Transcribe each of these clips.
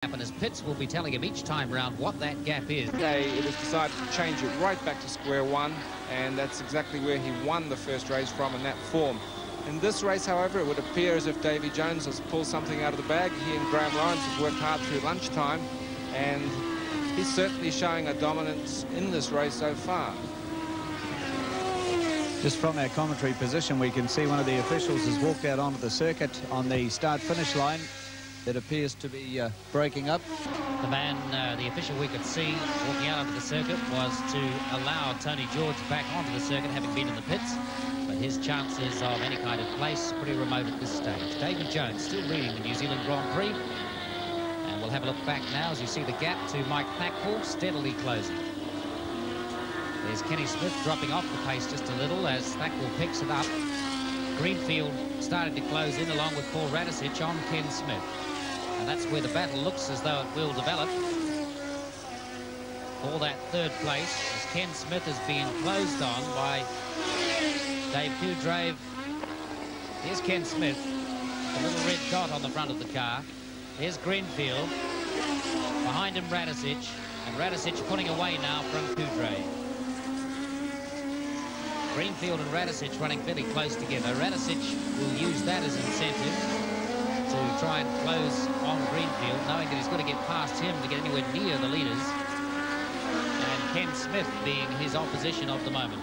And his pits will be telling him each time round what that gap is. It was decided to change it right back to square one, and that's exactly where he won the first race from in that form. In this race, however, it would appear as if Davy Jones has pulled something out of the bag. He and Graham Lawrence have worked hard through lunchtime, and he's certainly showing a dominance in this race so far. Just from our commentary position, we can see one of the officials has walked out onto the circuit on the start-finish line. It appears to be breaking up. The man, the official we could see walking out onto the circuit was to allow Tony George back onto the circuit, having been in the pits. But his chances of any kind of place pretty remote at this stage. Davy Jones still leading the New Zealand Grand Prix. And we'll have a look back now as you see the gap to Mike Thackwell steadily closing. There's Kenny Smith dropping off the pace just a little as Thackwell picks it up. Greenfield started to close in along with Paul Radisich on Ken Smith. And that's where the battle looks as though it will develop. For that third place, as Ken Smith is being closed on by Dave Kudrave. Here's Ken Smith, the little red dot on the front of the car. There's Greenfield. Behind him, Radisich. And Radisich putting away now from Kudrave. Greenfield and Radisich running fairly close together. Radisich will use that as incentive to try and close on Greenfield, knowing that he's got to get past him to get anywhere near the leaders. And Ken Smith being his opposition of the moment.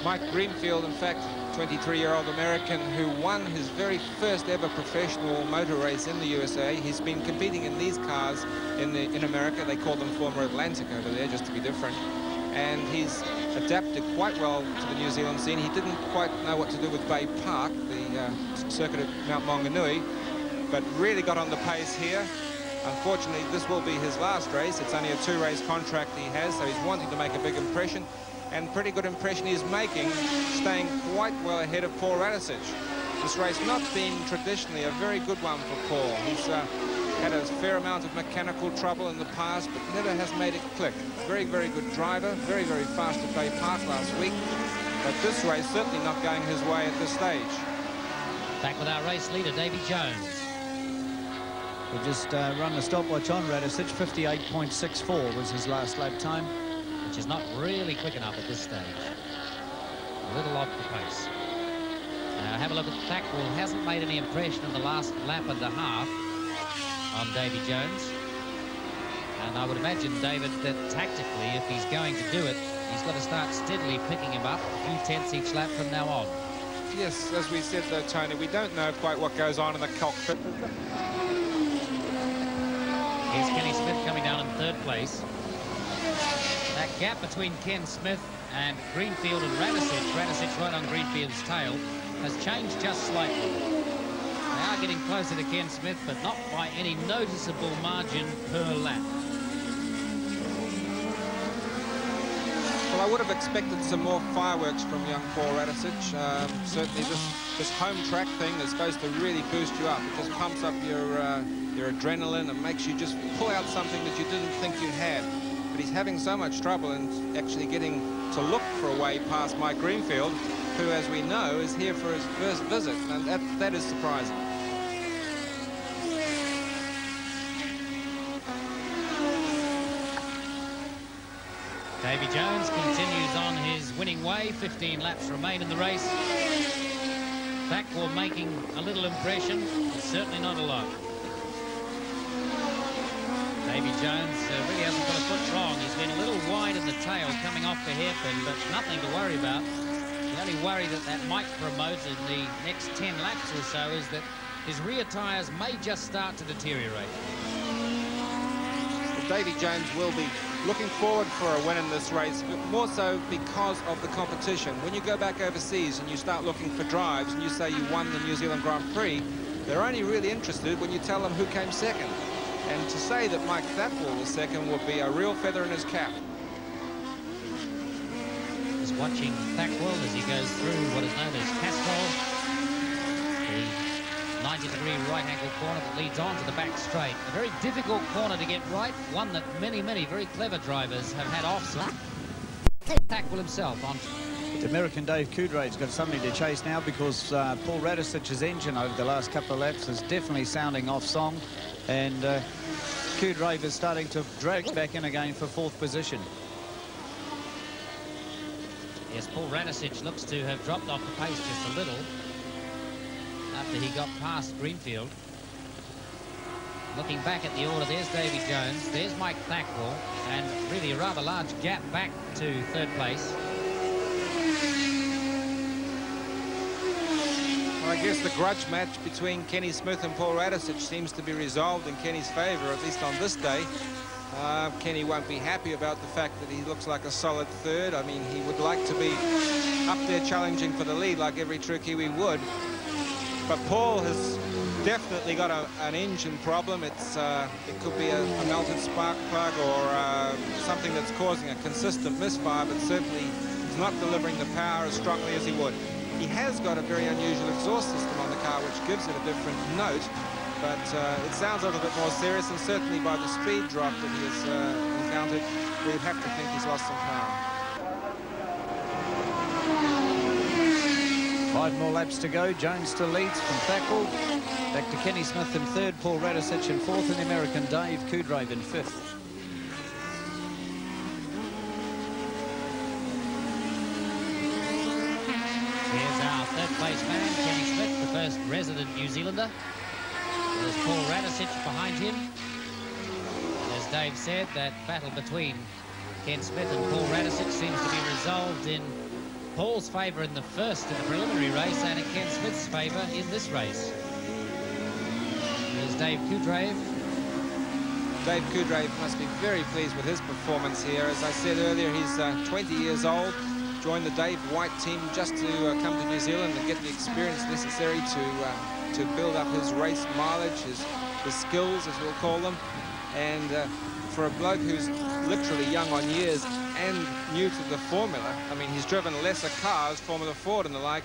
Mike Greenfield, in fact, 23-year-old American who won his very first ever professional motor race in the USA. He's been competing in these cars in America. They call them former Atlantic over there, just to be different. And he's adapted quite well to the New Zealand scene. He didn't quite know what to do with Bay Park, the circuit at Mount Maunganui, but really got on the pace here. Unfortunately, this will be his last race. It's only a two-race contract he has, so he's wanting to make a big impression. And pretty good impression he's making, staying quite well ahead of Paul Radisich. This race not being traditionally a very good one for Paul. He's had a fair amount of mechanical trouble in the past, but never has made it click. Very, very good driver, very, very fast at Bay Park last week. But this race certainly not going his way at this stage. Back with our race leader, Davy Jones. We'll just run the stopwatch on Radisich. 58.64 was his last lap time. Which is not really quick enough at this stage. A little off the pace. Now have a look at Thackwell. Hasn't made any impression in the last lap and a half on Davy Jones. And I would imagine, David, that tactically, if he's going to do it, he's got to start steadily picking him up a few tenths each lap from now on. Yes, as we said though, Tony, we don't know quite what goes on in the cockpit. Here's Kenny Smith coming down in third place. That gap between Ken Smith and Greenfield and Radisich right on Greenfield's tail, has changed just slightly. They are getting closer to Ken Smith, but not by any noticeable margin per lap. Well, I would have expected some more fireworks from young Paul Radisich. Certainly this home track thing is supposed to really boost you up. It just pumps up your adrenaline and makes you just pull out something that you didn't think you had. But he's having so much trouble in actually getting to look for a way past Mike Greenfield, who, as we know, is here for his first visit, and that is surprising. Davy Jones continues on his winning way. 15 laps remain in the race. Thackwell making a little impression, but certainly not a lot. Davy Jones really hasn't got a foot wrong. He's been a little wide in the tail coming off the hairpin, but nothing to worry about. The only worry that might promote in the next 10 laps or so is that his rear tyres may just start to deteriorate. Davy Jones will be looking forward for a win in this race, but more so because of the competition. When you go back overseas and you start looking for drives and you say you won the New Zealand Grand Prix, they're only really interested when you tell them who came second. And to say that Mike Thackwell was second would be a real feather in his cap. Just watching Thackwell as he goes through what is known as Castrol, the 90-degree right-angle corner that leads on to the back straight. A very difficult corner to get right, one that many very clever drivers have had off. Thackwell himself on The American Dave Kudrave's got something to chase now, because Paul Radisic's engine over the last couple of laps is definitely sounding off song, and Kudrave is starting to drag back in again for 4th position. Yes, Paul Radisic looks to have dropped off the pace just a little after he got past Greenfield. Looking back at the order, there's Davy Jones, there's Mike Thackwell, and really a rather large gap back to 3rd place. Well, I guess the grudge match between Kenny Smith and Paul Radisic seems to be resolved in Kenny's favour, at least on this day. Kenny won't be happy about the fact that he looks like a solid 3rd. I mean, he would like to be up there challenging for the lead like every true Kiwi would. But Paul has definitely got an engine problem. It could be a melted spark plug or something that's causing a consistent misfire, but certainly he's not delivering the power as strongly as he would. He has got a very unusual exhaust system on the car, which gives it a different note, but it sounds a little bit more serious, and certainly by the speed drop that he has encountered, we'd have to think he's lost some power. 5 more laps to go. Jones still leads from Thackwell. Back to Kenny Smith in 3rd, Paul Radisic in 4th, and the American Dave Kudrave in 5th. Here's our 3rd place man, Kenny Smith, the first resident New Zealander. There's Paul Radisic behind him. As Dave said, that battle between Ken Smith and Paul Radisic seems to be resolved in Paul's favour in the first in the preliminary race, and in Ken Smith's favour in this race. There's Dave Kudrave. Dave Kudrave must be very pleased with his performance here. As I said earlier, he's 20 years old, joined the Dave White team just to come to New Zealand and get the experience necessary to build up his race mileage, his skills, as we'll call them. And for a bloke who's literally young on years and new to the formula, I mean, he's driven lesser cars, Formula Ford and the like,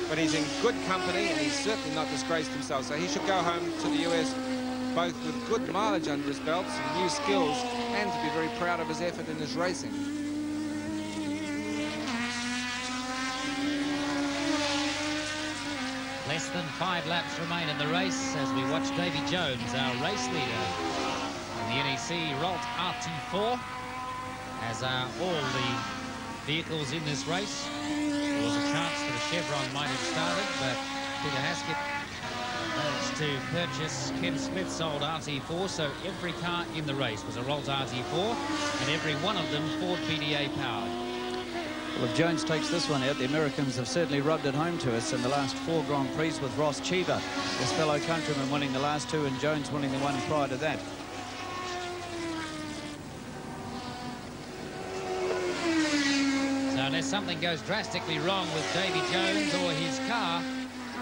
but he's in good company, and he's certainly not disgraced himself. So he should go home to the US both with good mileage under his belt, some new skills, and to be very proud of his effort in his racing. Less than 5 laps remain in the race as we watch Davy Jones, our race leader, in the NEC Rolt RT4, as are all the vehicles in this race. There was a chance that a Chevron might have started, but Peter Haskett managed to purchase Ken Smith's old RT4, so every car in the race was a Rolt RT4, and every one of them Ford PDA powered. Well, if Jones takes this one out, the Americans have certainly rubbed it home to us in the last 4 Grand Prix, with Ross Cheever, his fellow countryman, winning the last 2 and Jones winning the one prior to that. So unless something goes drastically wrong with Davy Jones or his car,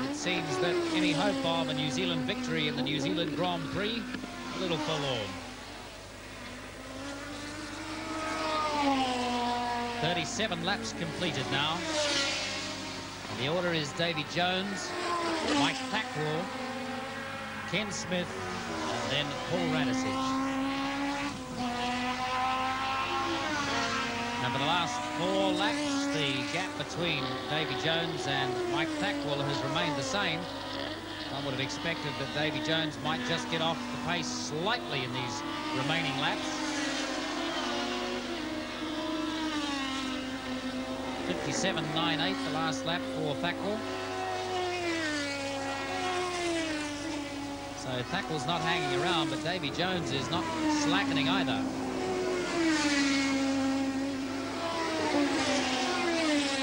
it seems that any hope of a New Zealand victory in the New Zealand Grand Prix, a little forlorn. 37 laps completed now. And the order is Davy Jones, Mike Thackwell, Ken Smith, and then Paul Radisic. And for the last 4 laps, the gap between Davy Jones and Mike Thackwell has remained the same. One would have expected that Davy Jones might just get off the pace slightly in these remaining laps. 57.98 the last lap for Thackwell. So Thackwell's not hanging around, but Davy Jones is not slackening either.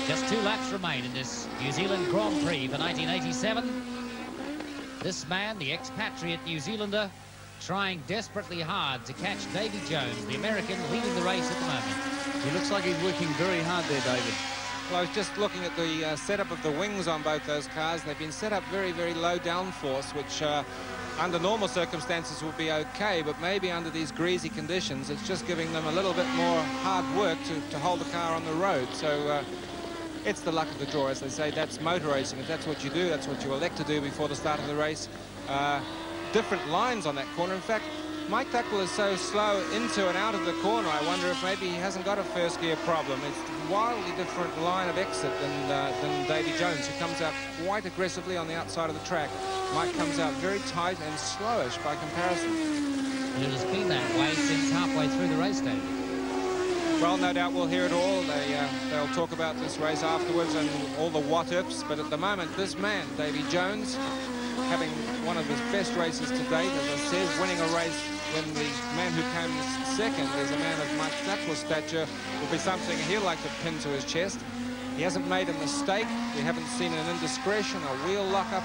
Just 2 laps remain in this New Zealand Grand Prix for 1987. This man, the expatriate New Zealander, trying desperately hard to catch Davy Jones, the American, leading the race at the moment. He looks like he's working very hard there, David. Well, I was just looking at the setup of the wings on both those cars. They've been set up very, very low downforce, which under normal circumstances would be okay, but maybe under these greasy conditions, it's just giving them a little bit more hard work to hold the car on the road. So it's the luck of the draw, as they say. That's motor racing. If that's what you do, that's what you elect to do before the start of the race. Different lines on that corner. In fact, Mike Thackwell is so slow into and out of the corner. I wonder if maybe he hasn't got a first gear problem. It's a wildly different line of exit than Davy Jones, who comes out quite aggressively on the outside of the track. Mike comes out very tight and slowish by comparison. It has been that way since halfway through the race, David. Well, no doubt we'll hear it all. They'll talk about this race afterwards and all the what-ifs. But at the moment, this man, Davy Jones, having one of his best races to date, as I said, winning a race when the man who came second is a man of Mike Thackwell's stature, will be something he'll like to pin to his chest. He hasn't made a mistake. We haven't seen an indiscretion, a wheel lock-up.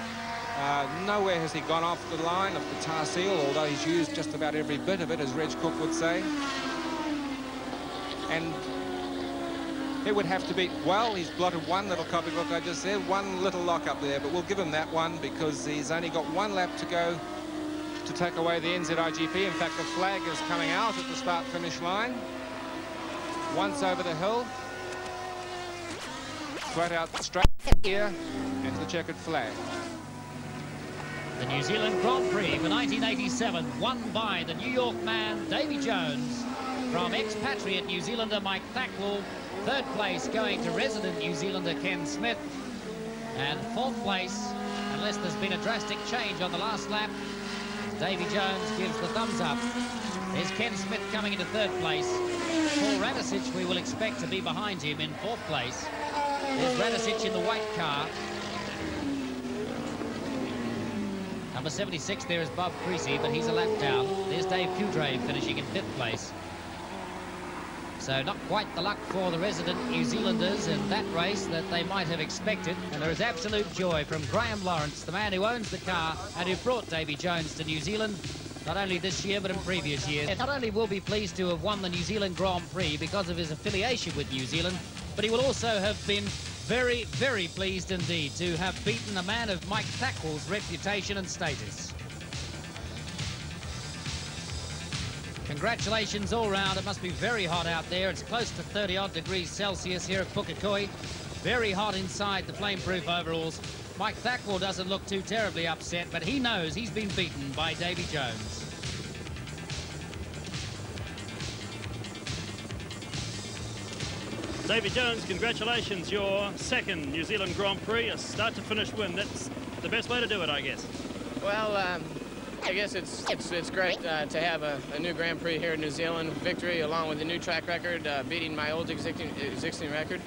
Nowhere has he gone off the line of the tar seal, although he's used just about every bit of it, as Reg Cook would say. And it would have to be, well, he's blotted one little copybook, I just said, one little lock up there, but we'll give him that one because he's only got one lap to go to take away the NZGP. In fact, the flag is coming out at the start-finish line. Once over the hill, right out straight here, and the checkered flag. The New Zealand Grand Prix for 1987, won by the New York man, Davy Jones, from expatriate New Zealander Mike Thackwell. Third place going to resident New Zealander Ken Smith. And fourth place, unless there's been a drastic change on the last lap, Davy Jones gives the thumbs up. There's Ken Smith coming into third place. Paul Radisich, we will expect to be behind him in fourth place. There's Radisich in the white car. Number 76 there is Bob Creasy, but he's a lap down. There's Dave Kudrave finishing in fifth place. So not quite the luck for the resident New Zealanders in that race that they might have expected. And there is absolute joy from Graham Lawrence, the man who owns the car and who brought Davy Jones to New Zealand, not only this year but in previous years. Not only will be pleased to have won the New Zealand Grand Prix because of his affiliation with New Zealand, but he will also have been very, very pleased indeed to have beaten a man of Mike Thackwell's reputation and status. Congratulations all round. It must be very hot out there. It's close to 30-odd degrees Celsius here at Pukekohe. Very hot inside the flame-proof overalls. Mike Thackwell doesn't look too terribly upset, but he knows he's been beaten by Davy Jones. Davy Jones, congratulations. Your second New Zealand Grand Prix, a start-to-finish win. That's the best way to do it, I guess. Well, I guess it's great to have a new Grand Prix here in New Zealand victory along with a new track record, beating my old existing record.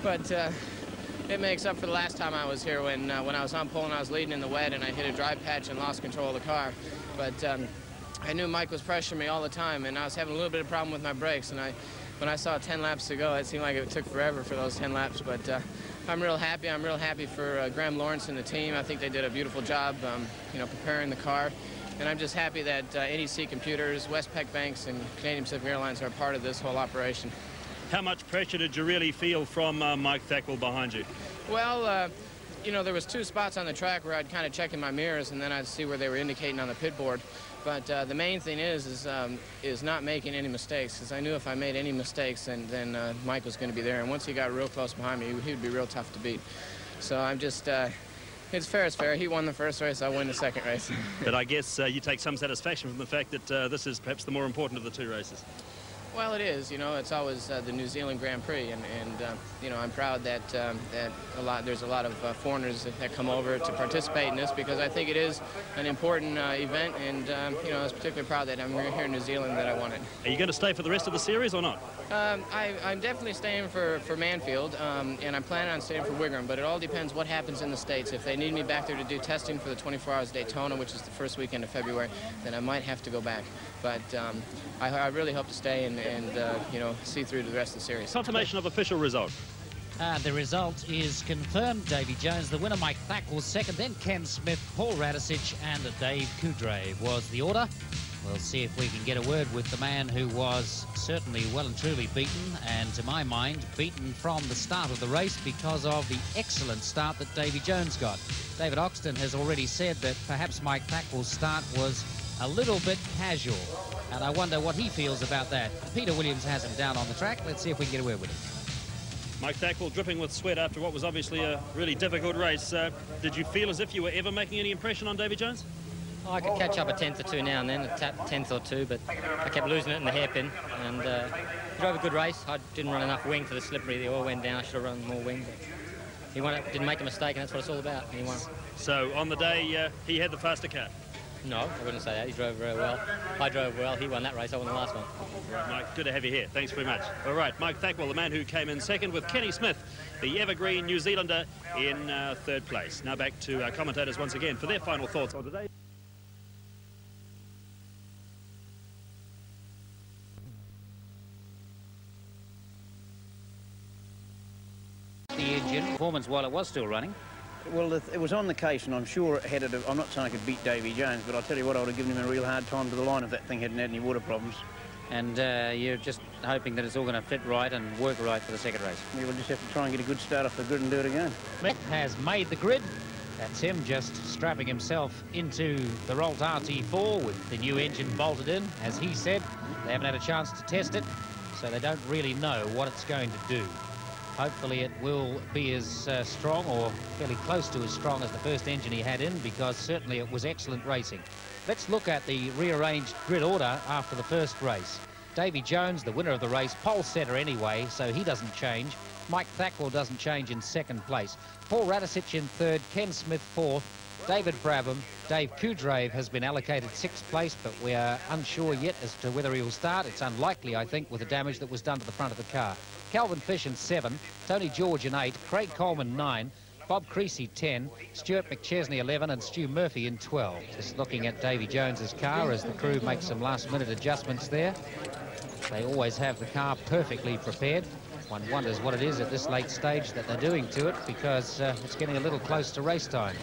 But it makes up for the last time I was here when I was on pole and I was leading in the wet and I hit a dry patch and lost control of the car. But I knew Mike was pressuring me all the time, and I was having a little bit of problem with my brakes. And when I saw 10 laps to go, it seemed like it took forever for those 10 laps. But I'm real happy. I'm real happy for Graham Lawrence and the team. I think they did a beautiful job, you know, preparing the car. And I'm just happy that NEC Computers, Westpac Banks, and Canadian Pacific Airlines are a part of this whole operation. How much pressure did you really feel from Mike Thackwell behind you? Well, you know, there was two spots on the track where I'd kind of check in my mirrors, and then I'd see where they were indicating on the pit board. But the main thing is not making any mistakes, because I knew if I made any mistakes, then Mike was going to be there. And once he got real close behind me, he would be real tough to beat. So I'm just, it's fair, it's fair. He won the first race, I win the second race. But I guess you take some satisfaction from the fact that this is perhaps the more important of the two races. Well, it is. You know, it's always the New Zealand Grand Prix, and you know, I'm proud that there's a lot of foreigners that come over to participate in this, because I think it is an important event, and you know, I was particularly proud that I'm here in New Zealand that I won it. Are you going to stay for the rest of the series or not? I'm definitely staying for Manfield, and I'm planning on staying for Wigram, but it all depends what happens in the States. If they need me back there to do testing for the 24 Hours Daytona, which is the first weekend of February, then I might have to go back. But I really hope to stay and you know, see through to the rest of the series. Confirmation of official result. The result is confirmed. Davy Jones, the winner. Mike Thackwell second, then Ken Smith, Paul Radisich, and Dave Kudrave was the order. We'll see if we can get a word with the man who was certainly well and truly beaten, and to my mind, beaten from the start of the race because of the excellent start that Davy Jones got. David Oxton has already said that perhaps Mike Thackwell's start was a little bit casual, and I wonder what he feels about that. Peter Williams has him down on the track. Let's see if we can get a word with him. Mike Thackwell dripping with sweat after what was obviously a really difficult race. Did you feel as if you were ever making any impression on Davy Jones? I could catch up a tenth or two now and then, a tenth or two, but I kept losing it in the hairpin. And he drove a good race. I didn't run enough wing for the slippery. The oil went down. I should have run more wing. But he won it, didn't make a mistake, and that's what it's all about. And he won. So on the day, he had the faster car. No, I wouldn't say that. He drove very well. I drove well. He won that race. I won the last one. Right, Mike, good to have you here. Thanks very much. All right, Mike Thackwell, the man who came in second, with Kenny Smith, the evergreen New Zealander, in third place. Now back to our commentators once again for their final thoughts on today. The engine performance while it was still running. Well, it was on the case, and I'm sure I'm not saying I could beat Davy Jones, but I'll tell you what, I would have given him a real hard time to the line if that thing hadn't had any water problems. And you're just hoping that it's all going to fit right and work right for the second race. Yeah, we'll just have to try and get a good start off the grid and do it again. Mick has made the grid. That's him just strapping himself into the Rolt RT4 with the new engine bolted in. As he said, they haven't had a chance to test it, so they don't really know what it's going to do. Hopefully it will be as strong, or fairly close to as strong, as the first engine he had in, because certainly it was excellent racing. Let's look at the rearranged grid order after the first race. Davy Jones, the winner of the race, pole setter anyway, so he doesn't change. Mike Thackwell doesn't change in second place. Paul Radisich in third, Ken Smith fourth, David Brabham. Dave Kudrave has been allocated sixth place, but we are unsure yet as to whether he will start. It's unlikely, I think, with the damage that was done to the front of the car. Calvin Fish in 7, Tony George in 8, Craig Coleman 9, Bob Creasy 10, Stuart McChesney 11, and Stu Murphy in 12. Just looking at Davy Jones's car as the crew makes some last-minute adjustments there. They always have the car perfectly prepared. One wonders what it is at this late stage that they're doing to it, because it's getting a little close to race time.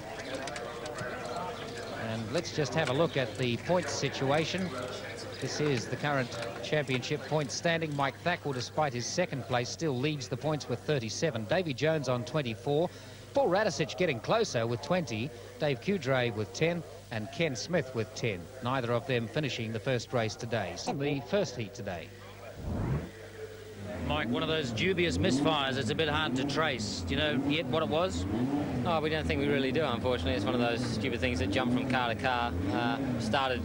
And let's just have a look at the points situation. This is the current championship points standing. Mike Thackwell, despite his second place, still leads the points with 37. Davy Jones on 24. Paul Radisich getting closer with 20. Dave Kudrave with 10. And Ken Smith with 10. Neither of them finishing the first race today. So the first heat today. Mike, one of those dubious misfires. It's a bit hard to trace. Do you know yet what it was? Oh, we don't think we really do, unfortunately. It's one of those stupid things that jump from car to car. Started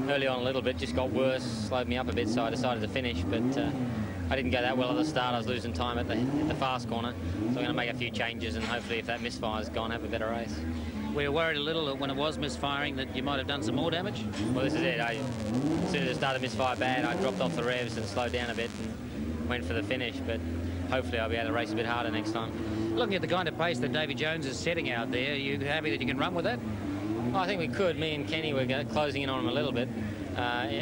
early on a little bit, just got worse, slowed me up a bit, so I decided to finish. But I didn't go that well at the start. I was losing time at the fast corner. So I'm going to make a few changes, and hopefully if that misfire's gone, have a better race. We were worried a little that when it was misfiring that you might have done some more damage? Well, this is it. As soon as it started misfire bad, I dropped off the revs and slowed down a bit and went for the finish. But hopefully I'll be able to race a bit harder next time. Looking at the kind of pace that Davy Jones is setting out there, are you happy that you can run with that? Oh, I think we could. Me and Kenny were closing in on him a little bit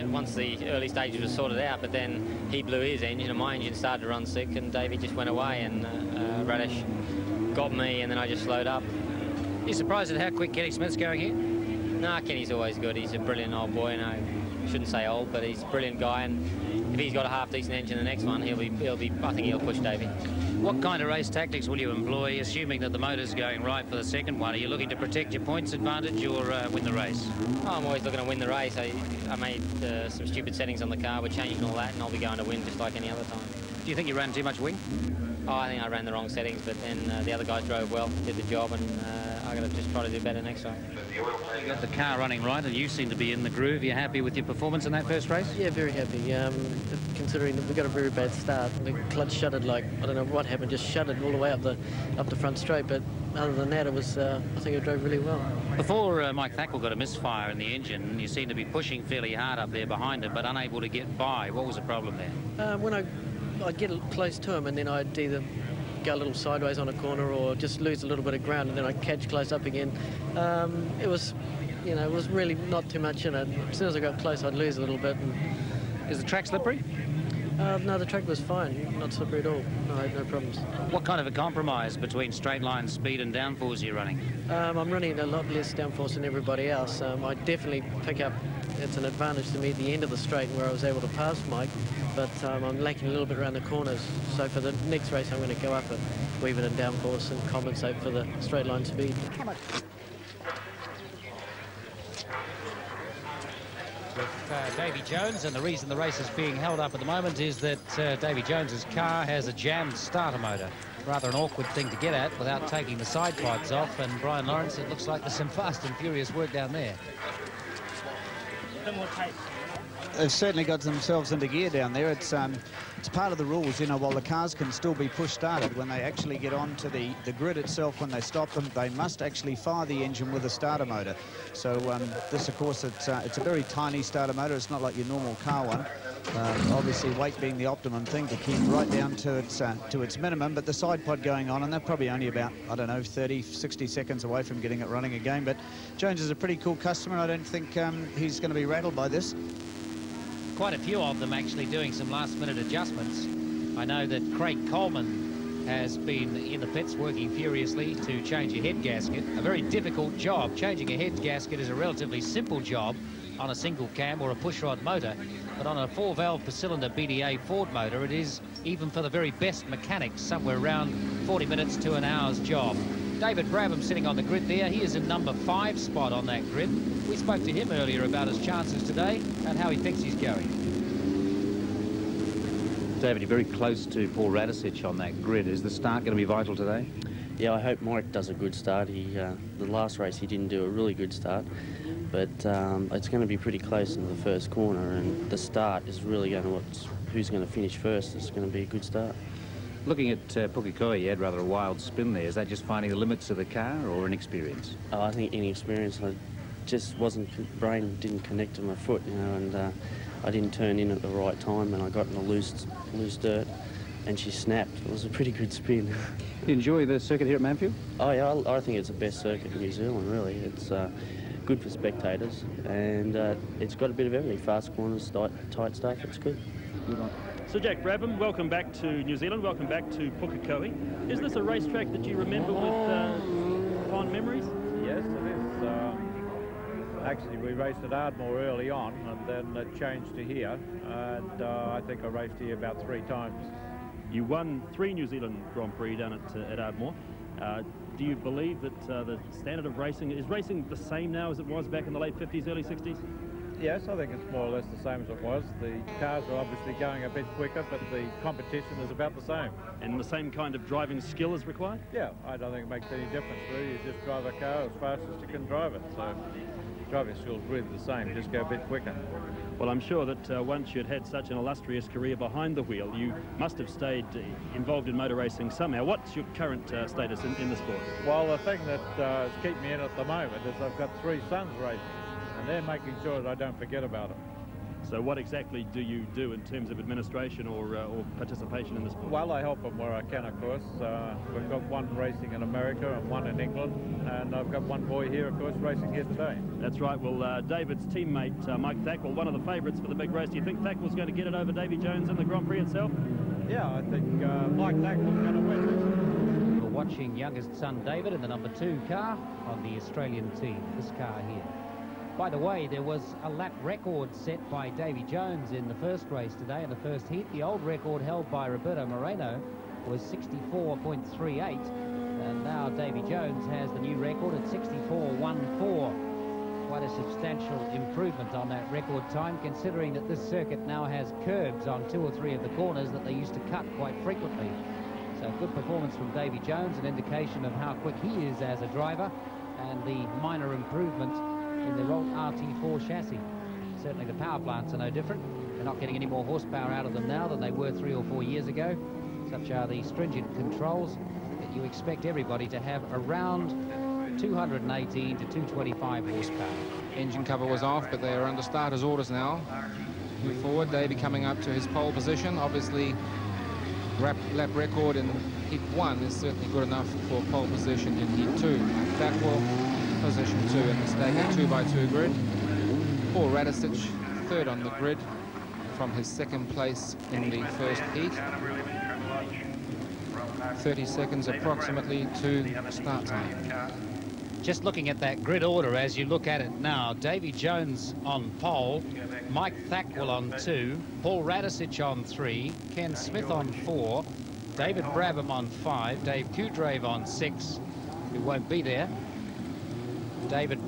once the early stages were sorted out, but then he blew his engine and my engine started to run sick, and Davy just went away, and Radish got me, and then I just slowed up. You surprised at how quick Kenny Smith's going here? Nah, Kenny's always good. He's a brilliant old boy, and I shouldn't say old, but he's a brilliant guy, and if he's got a half-decent engine the next one, I think he'll push Davy. What kind of race tactics will you employ, assuming that the motor's going right for the second one? Are you looking to protect your points advantage or win the race? Oh, I'm always looking to win the race. I made some stupid settings on the car. We're changing all that, and I'll be going to win just like any other time. Do you think you ran too much wing? Oh, I think I ran the wrong settings, but then the other guys drove well, did the job, and I'm going to just try to do better next time. You got the car running right, and you seem to be in the groove. You're happy with your performance in that first race? Yeah, very happy. Considering that we got a very bad start, the clutch shuttered like, I don't know what happened, just shuttered all the way up the front straight. But other than that, it was I think it drove really well. Before Mike Thackwell got a misfire in the engine, you seemed to be pushing fairly hard up there behind him, but unable to get by. What was the problem there? When I'd get close to him, and then I'd either go a little sideways on a corner or just lose a little bit of ground, and then I'd catch close up again. It was, it was really not too much in it. As soon as I got close, I'd lose a little bit. Is the track slippery? No, the track was fine, not slippery at all. No, I had no problems. What kind of a compromise between straight line speed and downforce are you running? I'm running a lot less downforce than everybody else. I definitely pick up, it's an advantage to me at the end of the straight where I was able to pass Mike, but I'm lacking a little bit around the corners. So for the next race, I'm going to go up a wee bit in downforce and compensate for the straight line speed. With Davy Jones, and the reason the race is being held up at the moment is that Davy Jones's car has a jammed starter motor. Rather an awkward thing to get at without taking the side pods off, and Brian Lawrence, it looks like there's some fast and furious work down there. They've certainly got themselves into gear down there. It's part of the rules, you know, while the cars can still be push-started, when they actually get onto the grid itself, when they stop them, they must actually fire the engine with a starter motor. So this, of course, it's a very tiny starter motor. It's not like your normal car one. Obviously, weight being the optimum thing to keep right down to its minimum, but the side pod going on, and they're probably only about, I don't know, 30, 60 seconds away from getting it running again. But Jones is a pretty cool customer. I don't think he's going to be rattled by this. Quite a few of them actually doing some last-minute adjustments. I know that Craig Coleman has been in the pits working furiously to change a head gasket. A very difficult job. Changing a head gasket is a relatively simple job on a single cam or a pushrod motor, but on a 4-valve per cylinder BDA Ford motor, it is, even for the very best mechanics, somewhere around 40 minutes to an hour's job. David Brabham sitting on the grid there. He is in number 5 spot on that grid. We spoke to him earlier about his chances today and how he thinks he's going. David, you're very close to Paul Radisich on that grid. Is the start going to be vital today? Yeah, I hope Mike does a good start. The last race he didn't do a really good start, but it's going to be pretty close in the first corner, and the start is really going to who's going to finish first. It's going to be a good start. Looking at Pukekohe, he had rather a wild spin there. Is that just finding the limits of the car or inexperience? Oh, I think inexperience. I just brain didn't connect to my foot, you know, and I didn't turn in at the right time, and I got in the loose dirt, and she snapped. It was a pretty good spin. Do you enjoy the circuit here at Manfield? Oh yeah, I think it's the best circuit in New Zealand, really. It's good for spectators, and it's got a bit of everything. Fast corners, tight stuff, it's good. Good on. So Jack Brabham, welcome back to New Zealand, welcome back to Pukekohe. Is this a racetrack that you remember with fond memories? Yes, it is. Actually, we raced at Ardmore early on, and then it changed to here, and I think I raced here about 3 times. You won 3 New Zealand Grand Prix down at Ardmore. Do you believe that the standard of racing, is racing the same now as it was back in the late 50s, early 60s? Yes, I think it's more or less the same as it was. The cars are obviously going a bit quicker, but the competition is about the same. And the same kind of driving skill is required? Yeah, I don't think it makes any difference, really. You just drive a car as fast as you can drive it. So driving skills really the same, just go a bit quicker. Well, I'm sure that once you'd had such an illustrious career behind the wheel, you must have stayed involved in motor racing somehow. What's your current status in the sport? Well, the thing that is keeping me in at the moment is I've got 3 sons racing, and they're making sure that I don't forget about them. So what exactly do you do in terms of administration or participation in the sport? Well, I help them where I can, of course. We've got 1 racing in America and 1 in England, and I've got 1 boy here, of course, racing here today. That's right. Well, David's teammate, Mike Thackwell, one of the favourites for the big race. Do you think Thackwell's going to get it over Davy Jones in the Grand Prix itself? Yeah, I think Mike Thackwell's going to win. We're watching youngest son David in the number 2 car on the Australian team, this car here. By the way, there was a lap record set by Davy Jones in the first race today, in the first heat. The old record held by Roberto Moreno was 64.38, and now Davy Jones has the new record at 64.14. Quite a substantial improvement on that record time, considering that this circuit now has curbs on 2 or 3 of the corners that they used to cut quite frequently. So good performance from Davy Jones, an indication of how quick he is as a driver, and the minor improvement in the Rolt RT4 chassis. Certainly the power plants are no different. They're not getting any more horsepower out of them now than they were 3 or 4 years ago. Such are the stringent controls that you expect everybody to have around 218 to 225 horsepower. Engine cover was off, but they are under starters orders now. Move forward, Davy coming up to his pole position. Obviously, lap record in heat 1 is certainly good enough for pole position in heat 2. Thackwell, position 2 in the staggered 2x2 grid. Paul Radisich, 3rd on the grid from his 2nd place in the first heat. 30 seconds approximately to start time. Just looking at that grid order as you look at it now, Davy Jones on pole, Mike Thackwell on 2, Paul Radisich on 3, Ken Smith on 4, David Brabham on 5, Dave Kudrave on 6, who won't be there, David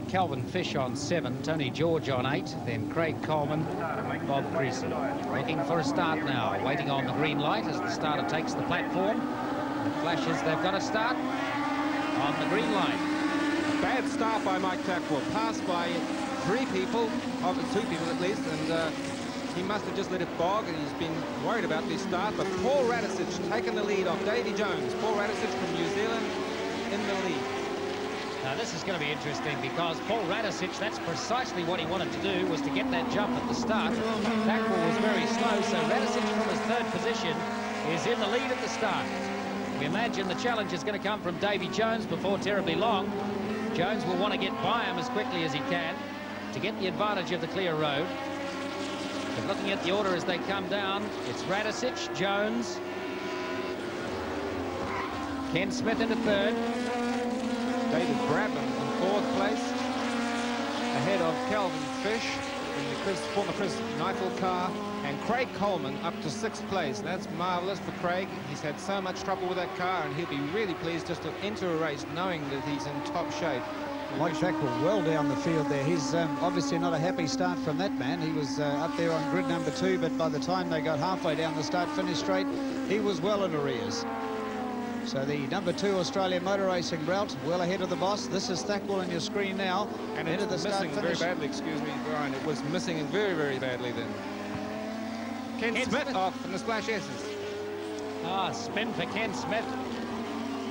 Calvin Fish on 7, Tony George on 8, then Craig Coleman, Bob Creasy. Looking for a start now, waiting on the green light as the starter takes the platform. The flashes, they've got to start on the green light. Bad start by Mike Thackwell. Passed by two people at least, and he must have just let it bog, and he's been worried about this start. But Paul Radisich taking the lead off Davy Jones. Paul Radisich from New Zealand in the lead. Now this is going to be interesting because Paul Radisich, that's precisely what he wanted to do, was to get that jump at the start. Thackwell was very slow, so Radisich from his third position is in the lead at the start. We imagine the challenge is going to come from Davy Jones before terribly long. Jones will want to get by him as quickly as he can to get the advantage of the clear road. But looking at the order as they come down, it's Radisich, Jones, Ken Smith into third, David Brabham in fourth place, ahead of Calvin Fish in the former Chris Neifel car, and Craig Coleman up to sixth place. That's marvellous for Craig. He's had so much trouble with that car, and he'll be really pleased just to enter a race knowing that he's in top shape. Mike Thackwell well down the field there. He's obviously not a happy start from that man. He was up there on grid number 2, but by the time they got halfway down the start-finish straight, he was well in arrears. So the number 2 Australian motor racing route well ahead of the boss. This is Thackwell on your screen now. And it's into the missing very badly, excuse me, Brian. It was missing very, very badly then. Ken Smith off in the Splash S's. Ah, spin for Ken Smith.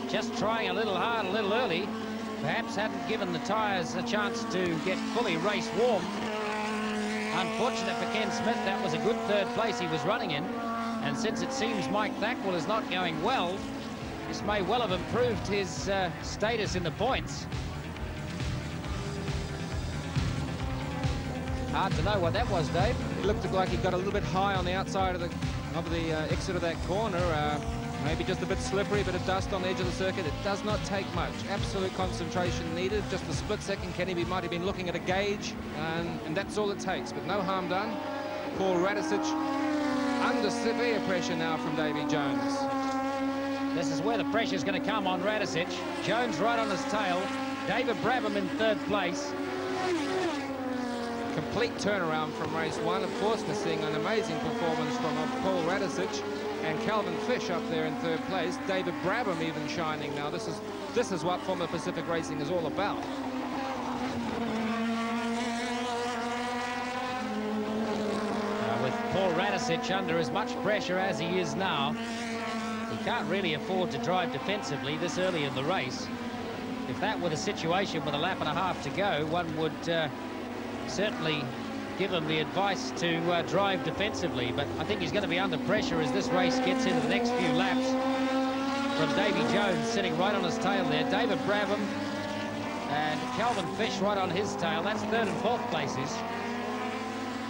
Just trying a little hard, a little early. Perhaps hadn't given the tyres a chance to get fully race warm. Unfortunate for Ken Smith, that was a good third place he was running in. And since it seems Mike Thackwell is not going well, this may well have improved his status in the points. Hard to know what that was, Dave. It looked like he got a little bit high on the outside of the exit of that corner. Maybe just a bit slippery, a bit of dust on the edge of the circuit. It does not take much. Absolute concentration needed. Just a split second. Kenny might have been looking at a gauge, and that's all it takes. But no harm done. Paul Radisich under severe pressure now from Davy Jones. This is where the pressure is going to come on Radisich. Jones right on his tail. David Brabham in third place. Complete turnaround from race 1. Of course, we're seeing an amazing performance from Paul Radisich and Calvin Fish up there in third place. David Brabham even shining now. This is what Formula Pacific Racing is all about. With Paul Radisich under as much pressure as he is now, he can't really afford to drive defensively this early in the race. If that were the situation with a lap and a half to go, one would certainly give him the advice to drive defensively. But I think he's going to be under pressure as this race gets into the next few laps. From Davy Jones sitting right on his tail there. David Brabham and Calvin Fish right on his tail. That's third and fourth places.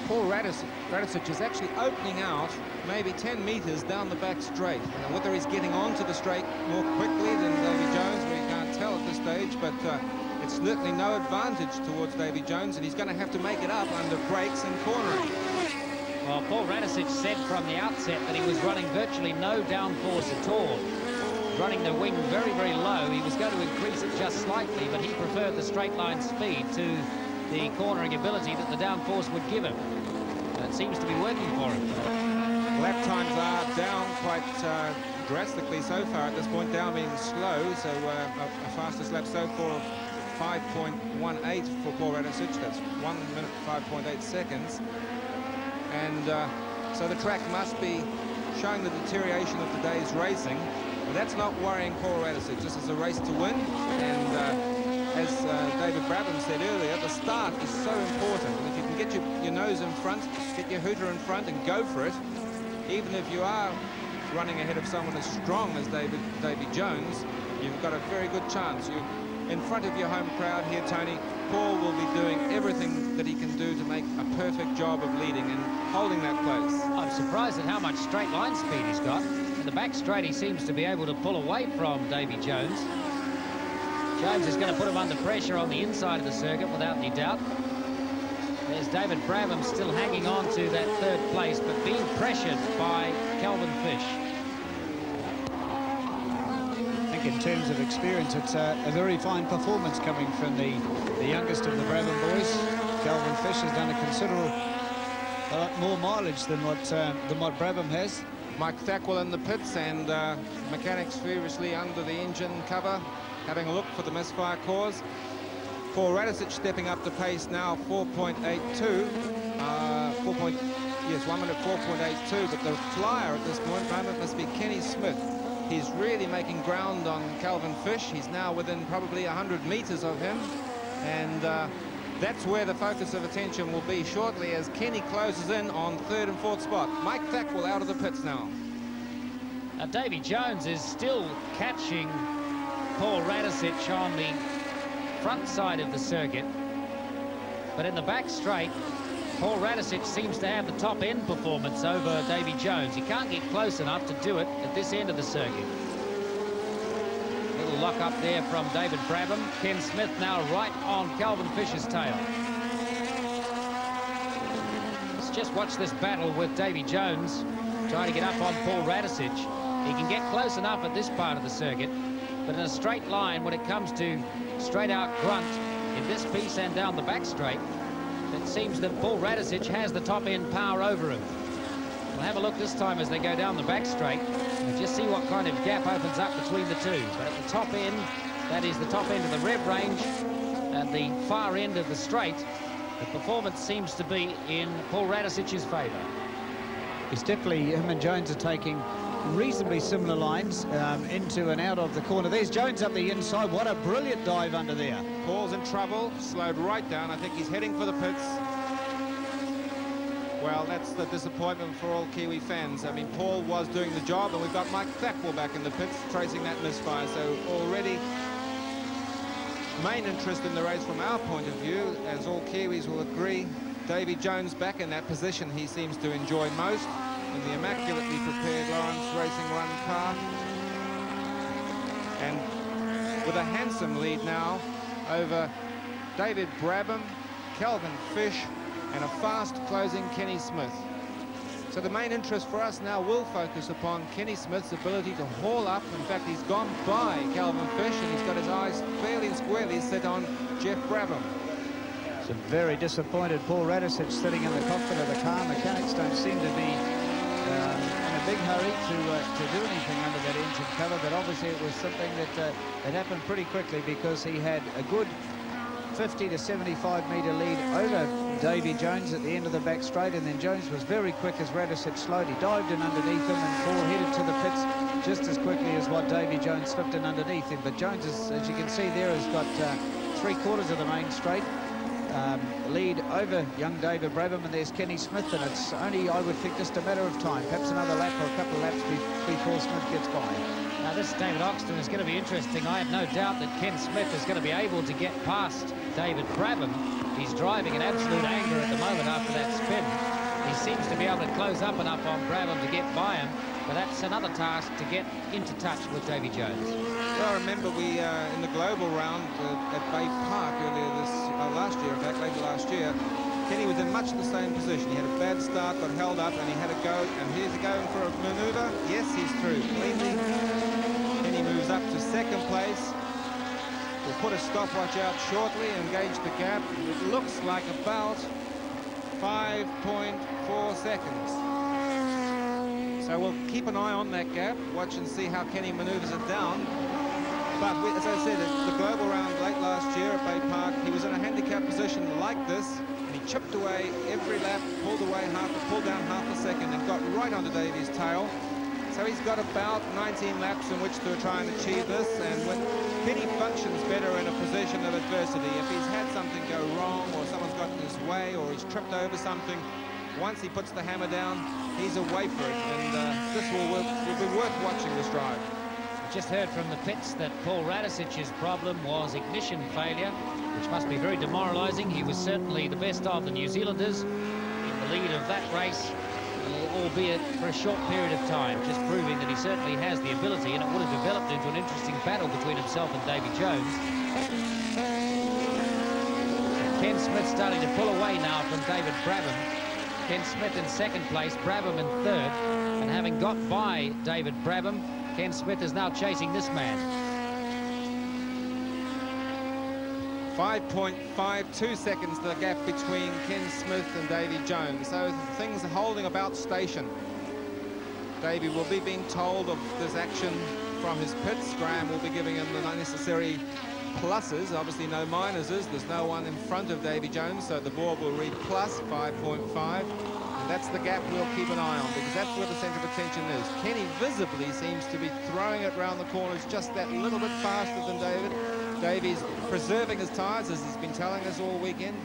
Paul Radisich is actually opening out maybe 10 metres down the back straight. Now, whether he's getting onto the straight more quickly than Davy Jones, we can't tell at this stage, but it's certainly no advantage towards Davy Jones, and he's going to have to make it up under brakes and cornering. Well, Paul Radisich said from the outset that he was running virtually no downforce at all. Running the wing very, very low. He was going to increase it just slightly, but he preferred the straight line speed to the cornering ability that the downforce would give him. And it seems to be working for him. Lap times are down quite drastically so far at this point, down being slow, so a fastest lap so far 5.18 for Paul Radisich. That's 1 minute 5.8 seconds. And so the track must be showing the deterioration of today's racing. But that's not worrying Paul Radisich. This is a race to win, and as David Brabham said earlier, the start is so important. And if you can get your nose in front, get your hooter in front and go for it, even if you are running ahead of someone as strong as Davy Jones, you've got a very good chance. You're in front of your home crowd here, Tony. Paul will be doing everything that he can do to make a perfect job of leading and holding that place. I'm surprised at how much straight line speed he's got. In the back straight, he seems to be able to pull away from Davy Jones. Jones is going to put him under pressure on the inside of the circuit without any doubt. There's David Brabham still hanging on to that third place, but being pressured by Calvin Fish. I think in terms of experience, it's a very fine performance coming from the youngest of the Brabham boys. Calvin Fish has done a considerable more mileage than what Brabham has. Mike Thackwell in the pits, and mechanics feverishly under the engine cover, having a look for the misfire cause. Paul Radicic stepping up the pace now, 4.82. 1 minute 4.82, but the flyer at this moment must be Kenny Smith. He's really making ground on Calvin Fish. He's now within probably 100 meters of him, and that's where the focus of attention will be shortly as Kenny closes in on 3rd and 4th spot. Mike Thackwell out of the pits now. Now Davy Jones is still catching Paul Radicic on the front side of the circuit, but in the back straight, Paul Radicic seems to have the top-end performance over Davy Jones. He can't get close enough to do it at this end of the circuit. Little lock up there from David Brabham. Ken Smith now right on Calvin Fish's tail. Let's just watch this battle with Davy Jones trying to get up on Paul Radicic. He can get close enough at this part of the circuit, but in a straight line when it comes to straight out grunt in this piece and down the back straight, it seems that Paul Radicic has the top-end power over him. We'll have a look this time as they go down the back straight and just see what kind of gap opens up between the two. But at the top end, that is the top end of the rev range, and the far end of the straight, the performance seems to be in Paul Radicic's favour. It's definitely, him and Jones are taking reasonably similar lines into and out of the corner. There's Jones up the inside. What a brilliant dive under there. Paul's in trouble, slowed right down. I think he's heading for the pits. Well, that's the disappointment for all Kiwi fans. I mean, Paul was doing the job, and we've got Mike Thackwell back in the pits tracing that misfire. So already main interest in the race from our point of view, as all Kiwis will agree, Davy Jones back in that position he seems to enjoy most in the immaculately prepared Lawrence Racing One car. And with a handsome lead now over David Brabham, Calvin Fish, and a fast closing Kenny Smith. So the main interest for us now will focus upon Kenny Smith's ability to haul up. In fact, he's gone by Calvin Fish, and he's got his eyes fairly and squarely set on Jeff Brabham. It's a very disappointed Paul Radicic sitting in the cockpit of the car. Mechanics don't seem to be in a big hurry to do anything under that engine cover, but obviously it was something that it happened pretty quickly, because he had a good 50 to 75 metre lead over Davy Jones at the end of the back straight, and then Jones was very quick as Radicic slowed. He dived in underneath him, and Paul headed to the pits just as quickly as what Davy Jones slipped in underneath him. But Jones, as you can see there, has got 3/4 of the main straight lead over young David Brabham, and there's Kenny Smith, and it's only, I would think, just a matter of time, perhaps another lap or a couple of laps before Smith gets by. Now this David Oxton is going to be interesting. I have no doubt that Ken Smith is going to be able to get past David Brabham. He's driving in absolute anger at the moment after that spin. He seems to be able to close up enough on Brabham to get by him, but that's another task to get into touch with Davy Jones. Well, I remember we, in the global round at Bay Park earlier last year, in fact, later last year, Kenny was in much the same position. He had a bad start, got held up, and he had a go, and here's going for a manoeuvre. Yes, he's through cleanly. Kenny moves up to 2nd place. We'll put a stopwatch out shortly and gauge the gap. It looks like about 5.4 seconds. So we'll keep an eye on that gap, watch and see how Kenny manoeuvres it down. But as I said, at the global round late last year at Bay Park, he was in a handicap position like this, and he chipped away every lap, pulled down half a second, and got right onto Davy's tail. So he's got about 19 laps in which to try and achieve this, and when Kenny functions better in a position of adversity, if he's had something go wrong, or someone's gotten in his way, or he's tripped over something, once he puts the hammer down, he's away for it, and this will be worth watching this drive. We just heard from the pits that Paul Radicic's problem was ignition failure, which must be very demoralising. He was certainly the best of the New Zealanders in the lead of that race, albeit for a short period of time, just proving that he certainly has the ability, and it would have developed into an interesting battle between himself and Davy Jones. Ken Smith starting to pull away now from David Brabham. Ken Smith in 2nd place, Brabham in 3rd, and having got by David Brabham, Ken Smith is now chasing this man. 5.52 seconds the gap between Ken Smith and Davy Jones. So things are holding about station. Davy will be being told of this action from his pits. Graham will be giving him the necessary pluses, obviously no minuses. There's no one in front of Davy Jones, so the board will read plus 5.5. And that's the gap we'll keep an eye on, because that's where the centre of attention is. Kenny visibly seems to be throwing it round the corners just that little bit faster than David. Davy's preserving his tyres, as he's been telling us all weekend,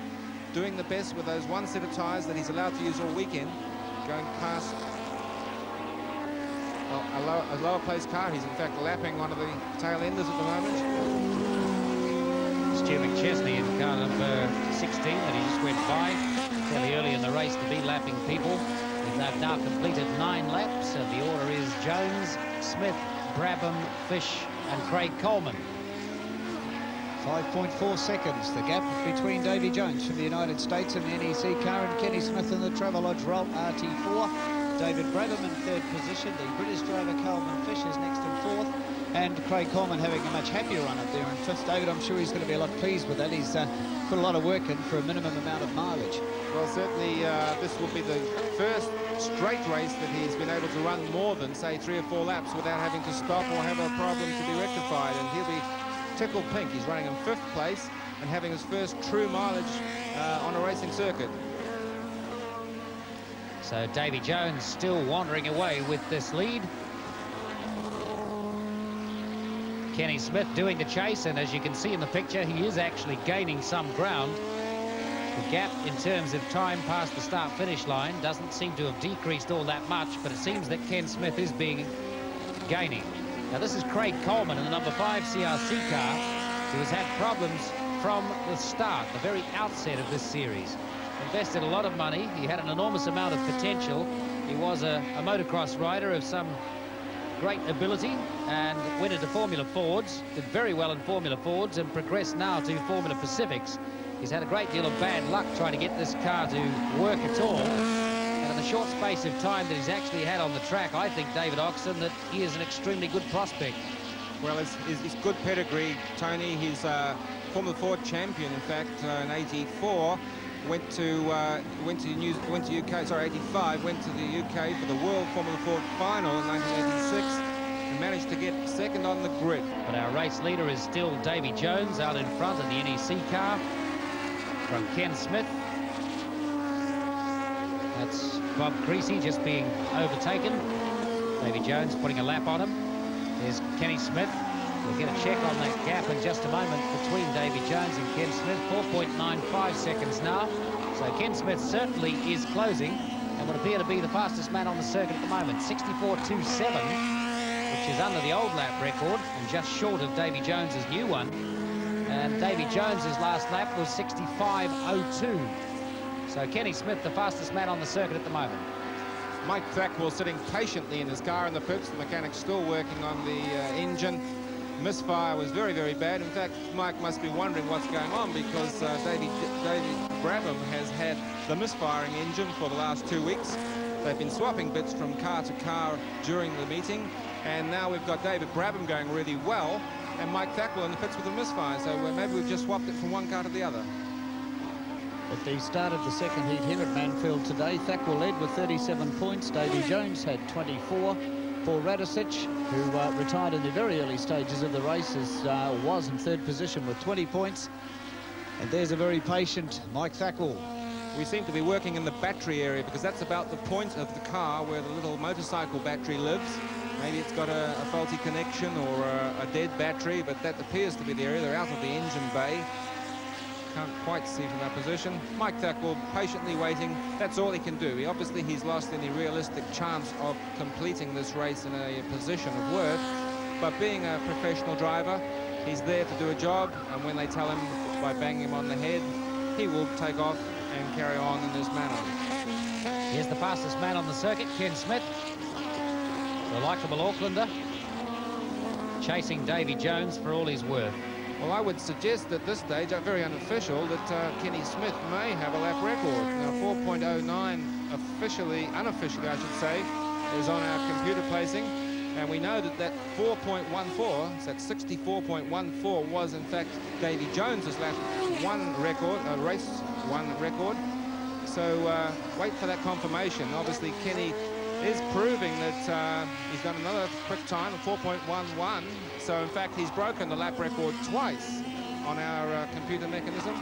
doing the best with those one set of tyres that he's allowed to use all weekend, going past a lower place car. He's in fact lapping one of the tail enders at the moment. Stu McChesney in car number 16 that he just went by fairly early in the race to be lapping people. They've now completed 9 laps, and the order is Jones, Smith, Brabham, Fish and Craig Coleman. 5.4 seconds, the gap between Davy Jones from the United States in the NEC car and Kenny Smith in the Travelodge Roll RT4. David Brabham in 3rd position. The British driver Coleman Fish is next in 4th. And Craig Coleman having a much happier run up there in 5th. David, I'm sure he's going to be a lot pleased with that. He's put a lot of work in for a minimum amount of mileage. Well, certainly this will be the first straight race that he's been able to run more than, say, 3 or 4 laps without having to stop or have a problem to be rectified. And he'll be tickled pink. He's running in 5th place and having his first true mileage on a racing circuit. So Davy Jones still wandering away with this lead. Kenny Smith doing the chase, and as you can see in the picture, he is actually gaining some ground. The gap in terms of time past the start-finish line doesn't seem to have decreased all that much, but it seems that Ken Smith is gaining. Now this is Craig Coleman in the number 5 CRC car, who has had problems from the start, the very outset of this series. Invested a lot of money. He had an enormous amount of potential. He was a motocross rider of some great ability and went into Formula Fords, did very well in Formula Fords and progressed now to Formula Pacifics. He's had a great deal of bad luck trying to get this car to work at all. And in the short space of time that he's actually had on the track, I think, David Oxton, that he is an extremely good prospect. Well, it's good pedigree, Tony. He's a Formula Ford champion, in fact, in '84. Went to UK, sorry, '85, went to the UK for the World Formula Ford final in 1986 and managed to get 2nd on the grid. But our race leader is still Davy Jones out in front of the NEC car from Ken Smith. That's Bob Creasy just being overtaken. Davy Jones putting a lap on him. There's Kenny Smith. We'll get a check on that gap in just a moment between Davy Jones and Ken Smith. 4.95 seconds now. So Ken Smith certainly is closing and would appear to be the fastest man on the circuit at the moment. 64.27, which is under the old lap record and just short of Davy Jones's new one. And Davy Jones's last lap was 65.02. So Kenny Smith, the fastest man on the circuit at the moment. Mike Thackwell sitting patiently in his car in the pits. The mechanic's still working on the engine. Misfire was very, very bad. In fact, Mike must be wondering what's going on, because Davy Brabham has had the misfiring engine for the last 2 weeks. They've been swapping bits from car to car during the meeting, and now we've got David Brabham going really well, and Mike Thackwell in the pits with a misfire. So maybe we've just swapped it from one car to the other. At the start of the second heat here at Manfield today, Thackwell led with 37 points. Davy Jones had 24. Paul Radicic, who retired in the very early stages of the races, was in 3rd position with 20 points. And there's a very patient Mike Thackwell. We seem to be working in the battery area, because that's about the point of the car where the little motorcycle battery lives. Maybe it's got a faulty connection or a dead battery, but that appears to be the area. They're out of the engine bay. Can't quite see from that position. Mike Thackwell patiently waiting. That's all he can do. He's lost any realistic chance of completing this race in a position of worth. But being a professional driver, he's there to do a job. And when they tell him by banging him on the head, he will take off and carry on in this manner. Here's the fastest man on the circuit, Ken Smith, the likeable Aucklander, chasing Davy Jones for all he's worth. Well, I would suggest at this stage, very unofficial, that Kenny Smith may have a lap record. Now, 4.09 unofficially, I should say, is on our computer placing. And we know that 4.14, so that 64.14 was, in fact, Davy Jones's lap one record, race one record. So wait for that confirmation. Obviously, Kenny is proving that he's done another quick time of 4.11. So, in fact, he's broken the lap record twice. on our computer mechanism.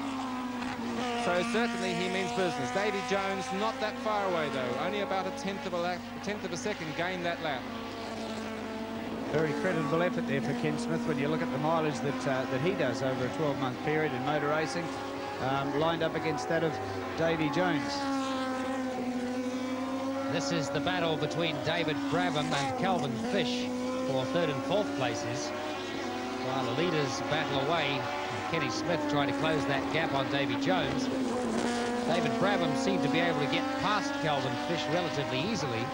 So certainly he means business. Davy Jones not that far away though, only about a tenth of a second gained that lap. Very creditable effort there for Ken Smith when you look at the mileage that he does over a 12-month period in motor racing, lined up against that of Davy Jones. This is the battle between David Brabham and Calvin Fish for third and fourth places, while the leaders battle away. Kenny Smith trying to close that gap on Davy Jones. David Brabham seemed to be able to get past Calvin Fish relatively easily,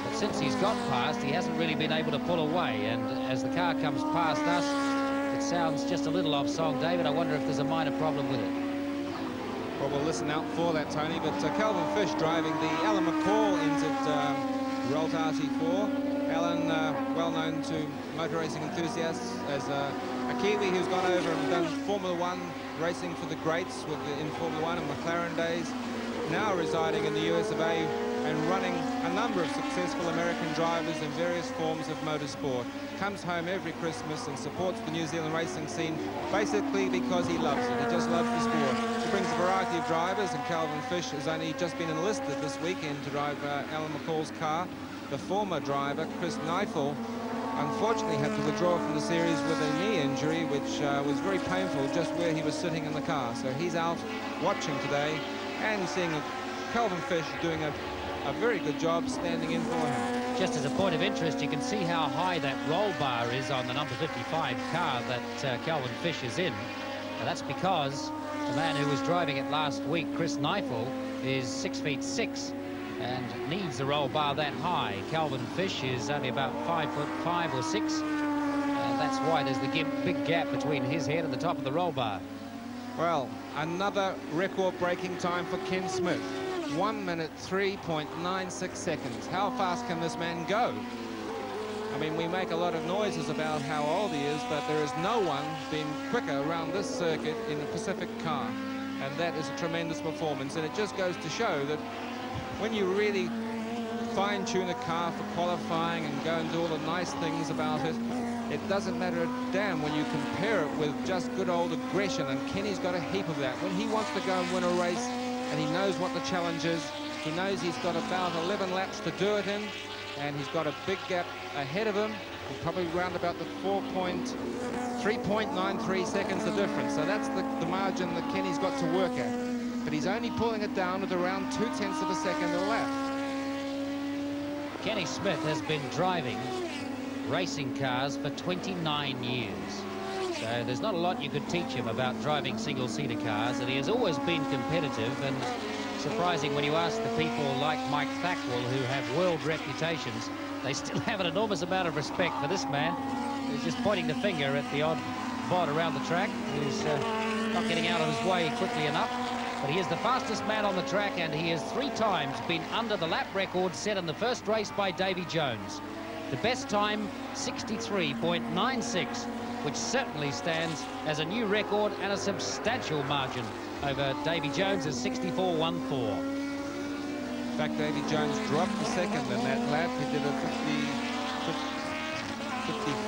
but since he's got past, he hasn't really been able to pull away, and as the car comes past us, it sounds just a little off song. David, I wonder if there's a minor problem with it. Well, we'll listen out for that, Tony, but Calvin Fish driving the Alan McCall NZ Rolt RT4. Alan, well known to motor racing enthusiasts as a Kiwi who's gone over and done Formula One racing for the greats in Formula One and McLaren days, now residing in the US of A and running a number of successful American drivers in various forms of motorsport. Comes home every Christmas and supports the New Zealand racing scene basically because he loves it. He just loves the sport. He brings a variety of drivers, and Calvin Fish has only just been enlisted this weekend to drive Alan McCall's car. The former driver, Chris Neifel, unfortunately had to withdraw from the series with a knee injury, which was very painful just where he was sitting in the car. So he's out watching today and seeing Calvin Fish doing a very good job standing in for him. Just as a point of interest, you can see how high that roll bar is on the number 55 car that Calvin Fish is in. Now that's because the man who was driving it last week, Chris Neifel, is 6'6" and needs the roll bar that high. Calvin Fish is only about 5'5" or 6". That's why there's the big gap between his head and the top of the roll bar. Well, another record-breaking time for Ken Smith. 1 minute 3.96 seconds. How fast can this man go? I mean, we make a lot of noises about how old he is, but there is no one been quicker around this circuit in a Pacific car. And that is a tremendous performance. And it just goes to show that when you really fine-tune a car for qualifying and go and do all the nice things about it, it doesn't matter a damn when you compare it with just good old aggression. And Kenny's got a heap of that. When he wants to go and win a race, and he knows what the challenge is, he knows he's got about 11 laps to do it in, and he's got a big gap ahead of him, probably round about the 3.93 seconds the difference. So that's the margin that Kenny's got to work at. But he's only pulling it down at around 0.2 of a second a lap. Kenny Smith has been driving racing cars for 29 years. So there's not a lot you could teach him about driving single-seater cars, and he has always been competitive. And surprising when you ask the people like Mike Thackwell, who have world reputations, they still have an enormous amount of respect for this man who's just pointing the finger at the odd bod around the track, who's not getting out of his way quickly enough. But he is the fastest man on the track, and he has 3 times been under the lap record set in the first race by Davy Jones. The best time, 63.96, which certainly stands as a new record and a substantial margin over Davy Jones' 64.14. In fact, Davy Jones dropped a second in that lap. He did a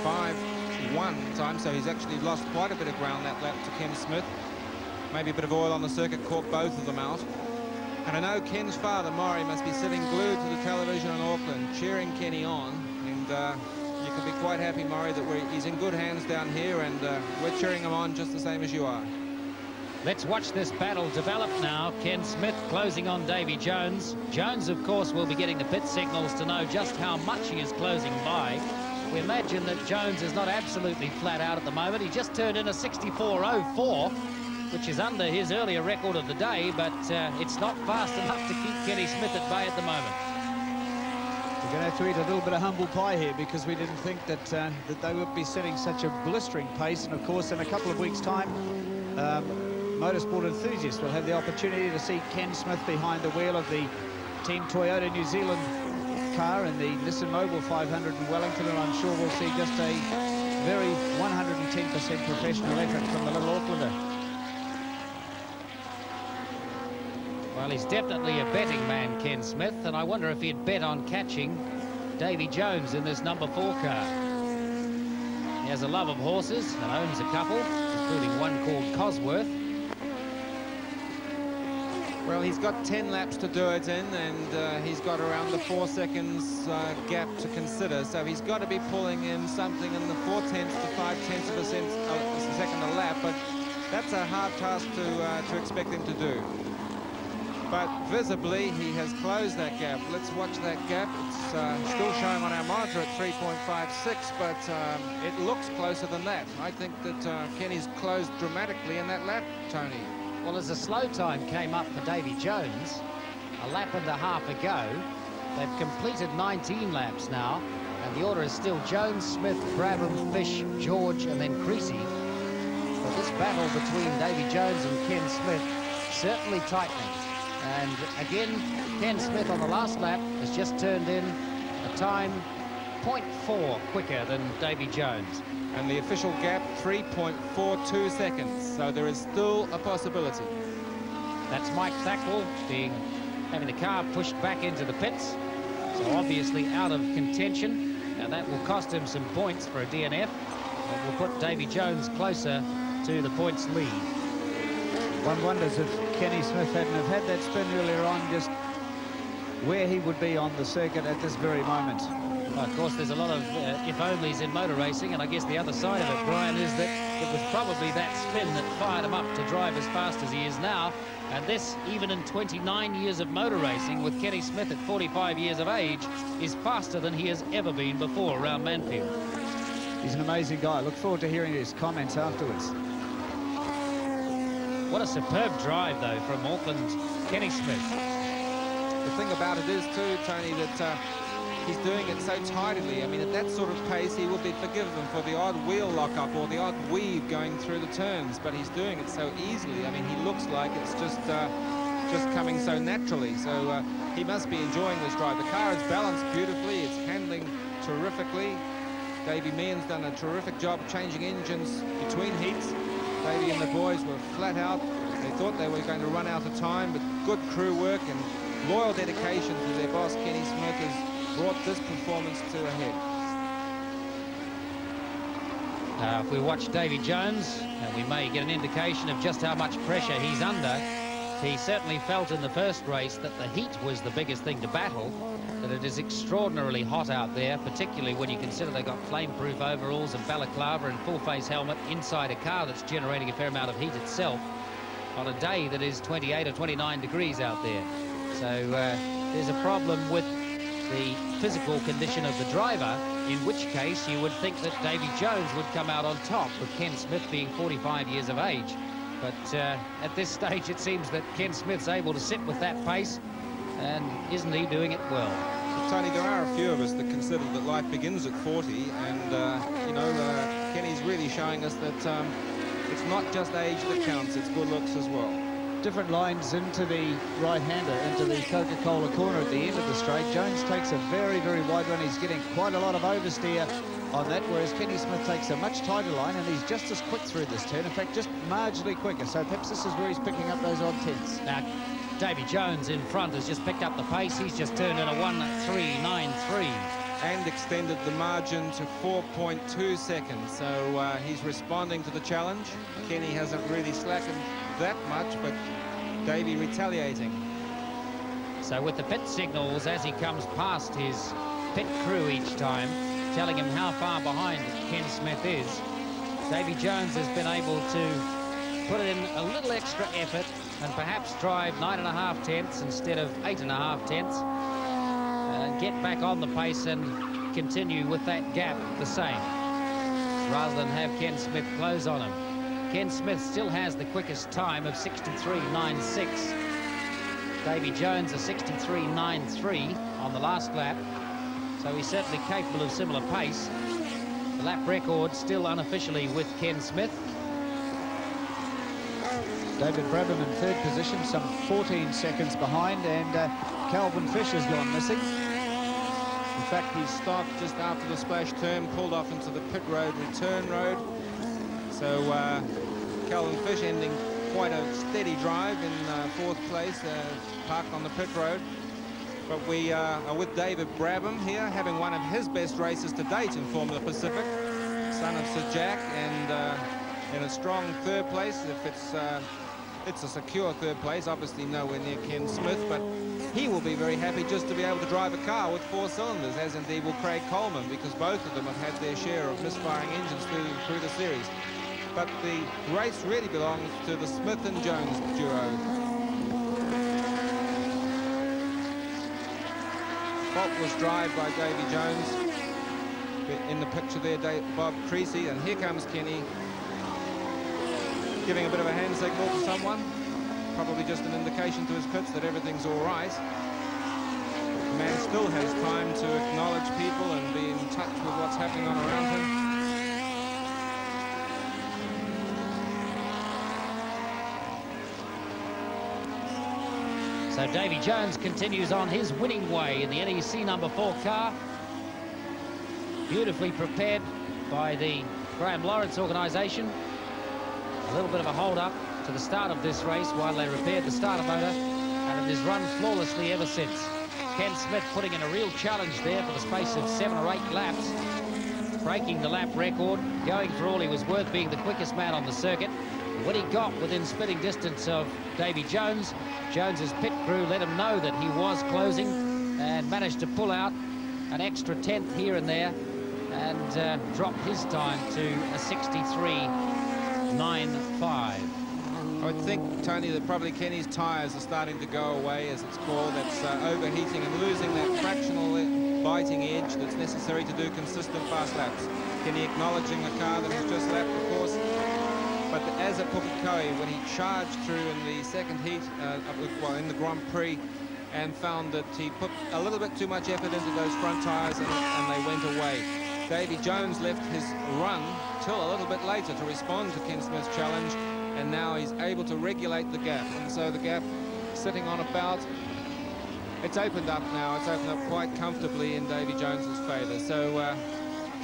55.1 time, so he's actually lost quite a bit of ground that lap to Ken Smith. Maybe a bit of oil on the circuit caught both of them out. And I know Ken's father, Maury, must be sitting glued to the television in Auckland, cheering Kenny on. And you can be quite happy, Maury, that he's in good hands down here, and we're cheering him on just the same as you are. Let's watch this battle develop now. Ken Smith closing on Davy Jones. Jones, of course, will be getting the pit signals to know just how much he is closing by. We imagine that Jones is not absolutely flat out at the moment. He just turned in a 64.04, which is under his earlier record of the day, but it's not fast enough to keep Kenny Smith at bay at the moment. We're going to have to eat a little bit of humble pie here, because we didn't think that that they would be setting such a blistering pace. And of course, in a couple of weeks' time, motorsport enthusiasts will have the opportunity to see Ken Smith behind the wheel of the Team Toyota New Zealand car in the Nissan Mobile 500 in Wellington, and I'm sure we'll see just a very 110% professional effort from the little Aucklander. Well, he's definitely a betting man, Ken Smith, and I wonder if he'd bet on catching Davy Jones in this number 4 car. He has a love of horses and owns a couple. including one called Cosworth. Well, he's got 10 laps to do it in, and he's got around the 4 seconds gap to consider. So he's got to be pulling in something in the 0.4 to 0.5 of a second a lap, but that's a hard task to expect him to do. But visibly, he has closed that gap. Let's watch that gap. It's still showing on our monitor at 3.56, but it looks closer than that. I think that Kenny's closed dramatically in that lap, Tony. Well, as the slow time came up for Davy Jones a lap and a half ago, they've completed 19 laps now, and the order is still Jones, Smith, Brabham, Fish, George, and then Creasy. But this battle between Davy Jones and Ken Smith certainly tightening. And again, Ken Smith on the last lap has just turned in a time 0.4 quicker than Davy Jones. And the official gap, 3.42 seconds. So there is still a possibility. That's Mike Thackwell having the car pushed back into the pits. So obviously out of contention. Now that will cost him some points for a DNF. It will put Davy Jones closer to the points lead. One wonders if Kenny Smith hadn't have had that spin earlier on, just where he would be on the circuit at this very moment. Well, of course, there's a lot of if-onlys in motor racing, and I guess the other side of it, Brian, is that it was probably that spin that fired him up to drive as fast as he is now. And this, even in 29 years of motor racing, with Kenny Smith at 45 years of age, is faster than he has ever been before around Manfield. He's an amazing guy. I look forward to hearing his comments afterwards. What a superb drive, though, from Auckland, Kenny Smith. The thing about it is, too, Tony, that he's doing it so tidily. I mean, at that sort of pace, he would be forgiven for the odd wheel lock-up or the odd weave going through the turns, but he's doing it so easily. I mean, he looks like it's just coming so naturally. So he must be enjoying this drive. The car is balanced beautifully. It's handling terrifically. Davy Meehan's done a terrific job changing engines between heats. Davy and the boys were flat out. They thought they were going to run out of time, but good crew work and loyal dedication to their boss, Kenny Smith, has brought this performance to a head. If we watch Davy Jones, we may get an indication of just how much pressure he's under. He certainly felt in the first race that the heat was the biggest thing to battle, that it is extraordinarily hot out there, particularly when you consider they've got flame-proof overalls and balaclava and full-face helmet inside a car that's generating a fair amount of heat itself on a day that is 28 or 29 degrees out there. So there's a problem with the physical condition of the driver, in which case you would think that Davy Jones would come out on top, with Ken Smith being 45 years of age. But at this stage, it seems that Ken Smith's able to sit with that pace, and isn't he doing it well? Tony, there are a few of us that consider that life begins at 40, and, you know, Kenny's really showing us that it's not just age that counts, it's good looks as well. Different lines into the right-hander, into the Coca-Cola corner at the end of the straight. Jones takes a very, very wide run. He's getting quite a lot of oversteer on that, whereas Kenny Smith takes a much tighter line, and he's just as quick through this turn. In fact, just marginally quicker. So perhaps this is where he's picking up those odd tenths. Now, Davy Jones in front has just picked up the pace. He's just turned in a 1:3.93. And extended the margin to 4.2 seconds. So he's responding to the challenge. Kenny hasn't really slackened that much, but Davy retaliating. So with the pit signals as he comes past his pit crew each time, telling him how far behind Ken Smith is, Davy Jones has been able to put in a little extra effort and perhaps drive 9.5 tenths instead of 8.5 tenths, and get back on the pace and continue with that gap the same, rather than have Ken Smith close on him. Ken Smith still has the quickest time of 63.96. Davy Jones a 63.93 on the last lap, so he's certainly capable of similar pace. The lap record still unofficially with Ken Smith. David Brabham in third position, some 14 seconds behind, and Calvin Fish has gone missing. In fact, he stopped just after the splash turn, pulled off into the pit road, return road. So Calvin Fish ending quite a steady drive in fourth place, parked on the pit road. But we are with David Brabham here, having one of his best races to date in Formula Pacific, son of Sir Jack, and in a strong third place. If it's a secure third place, obviously nowhere near Ken Smith, but he will be very happy just to be able to drive a car with 4 cylinders, as indeed will Craig Coleman, because both of them have had their share of misfiring engines through the series. But the race really belongs to the Smith and Jones duo. Faultless drive by Davy Jones. In the picture there, Bob Creasy, and here comes Kenny, giving a bit of a hand signal to someone. Probably just an indication to his pits that everything's all right. The man still has time to acknowledge people and be in touch with what's happening on around him. So Davy Jones continues on his winning way in the NEC number 4 car. Beautifully prepared by the Graham Lawrence organisation. A little bit of a hold-up to the start of this race while they repaired the starter motor, and it has run flawlessly ever since. Ken Smith putting in a real challenge there for the space of 7 or 8 laps, breaking the lap record, going for all he was worth, being the quickest man on the circuit. When he got within spitting distance of Davy Jones, Jones's pit crew let him know that he was closing and managed to pull out an extra 10th here and there and dropped his time to a 63.95. I would think, Tony, that probably Kenny's tyres are starting to go away, as it's called. That's overheating and losing that fractional biting edge that's necessary to do consistent fast laps. Kenny acknowledging the car that he's just lapped, of course. But as at Pukekohe, when he charged through in the second heat, well, in the Grand Prix, and found that he put a little bit too much effort into those front tyres and they went away. Davy Jones left his run till a little bit later to respond to Ken Smith's challenge, and now he's able to regulate the gap. And so the gap sitting on about, it's opened up now. It's opened up quite comfortably in Davy Jones's favour. So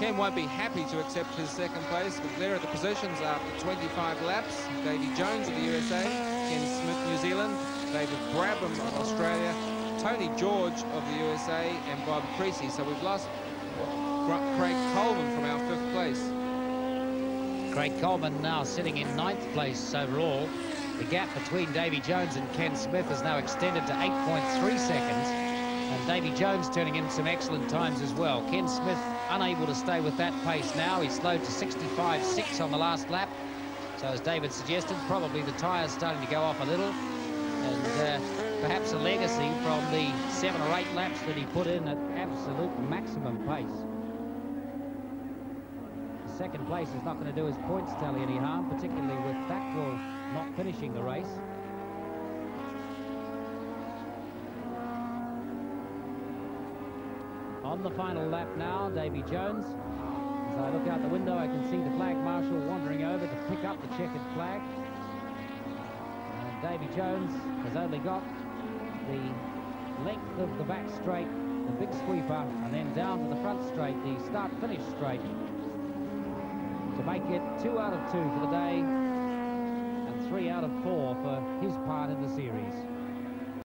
Ken won't be happy to accept his second place, but there are the positions after 25 laps. Davy Jones of the USA, Ken Smith, New Zealand, David Brabham of Australia, Tony George of the USA, and Bob Creasy. So we've lost Craig Coleman from our 5th place. Craig Coleman now sitting in 9th place overall. The gap between Davy Jones and Ken Smith is now extended to 8.3 seconds. And Davy Jones turning in some excellent times as well. Ken Smith unable to stay with that pace now. He slowed to 65.6 on the last lap. So as David suggested, probably the tyres starting to go off a little. And perhaps a legacy from the 7 or 8 laps that he put in at absolute maximum pace. The second place is not going to do his points tally any harm, particularly with Thackwell not finishing the race. On the final lap now, Davy Jones. As I look out the window, I can see the flag marshal wandering over to pick up the checkered flag. And Davy Jones has only got the length of the back straight, the big sweeper, and then down to the front straight, the start-finish straight, to make it 2 out of 2 for the day and 3 out of 4 for his part in the series.